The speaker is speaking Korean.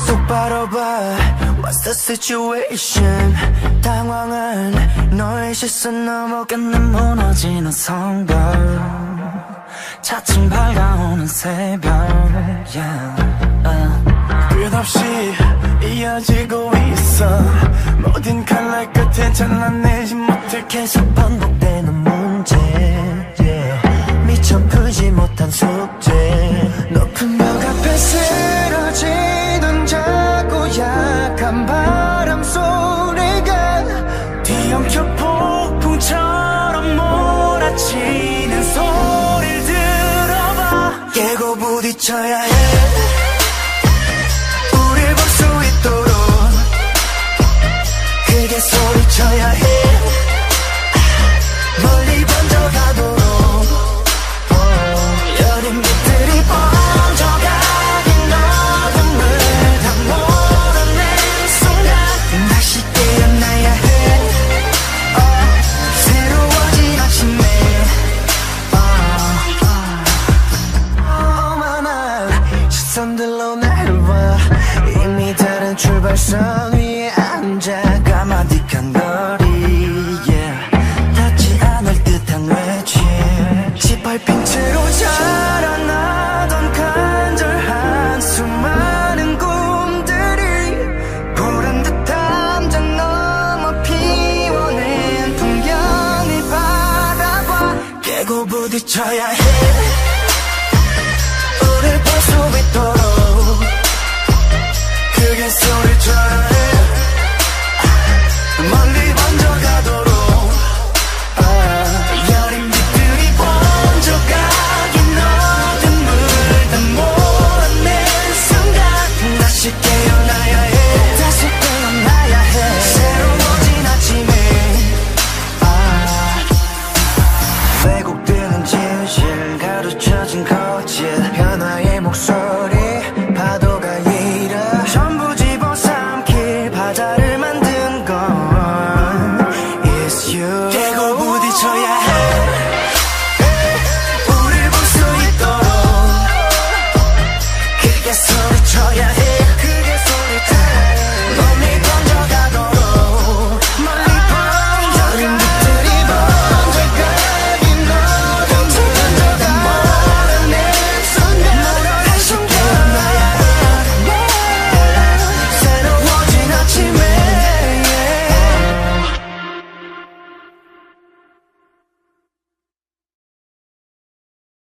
똑바로 봐 What's the situation 당황한 너의 시선 넘어가는 무너지는 성벽 차츰 밝아오는 새벽 끝없이 이어지고 있어 모든 칼날 끝에 잘라내지 못해 계속 반복되는 문제 미처 풀지 못한 숙제 높은 벽 앞에 쓰러지던 작고 약한 바람 소리가 뒤엉켜 폭풍처럼 몰아치는 소리를 들어봐 깨고 부딪혀야 해 우릴 볼 수 있도록 크게 소리쳐야 해 멀리 번져가도록 여린 빛들이 번져가긴 어둠을 다 몰아낸 순간 다시 깨어나야 해 새로워진 아침에 오만한 시선들로 날 봐 이미 다른 출발선 위에 앉아 까마득한 거리 닿지 않을 듯한 외침 짓밟힌 채로 자라나던 간절한 수많은 꿈들이 보란 듯한 담장 넘어 피워낸 풍경을 바라봐 깨고 부딪혀야 해 우릴 볼 수 있도록 크게 소리쳐야 해 멀리 번져가도록 여린 빛들이 번져가긴 어둠을 다 몰아낸 순간 다시 깨어나야 해 다시 깨어나야 해 새로워진 아침에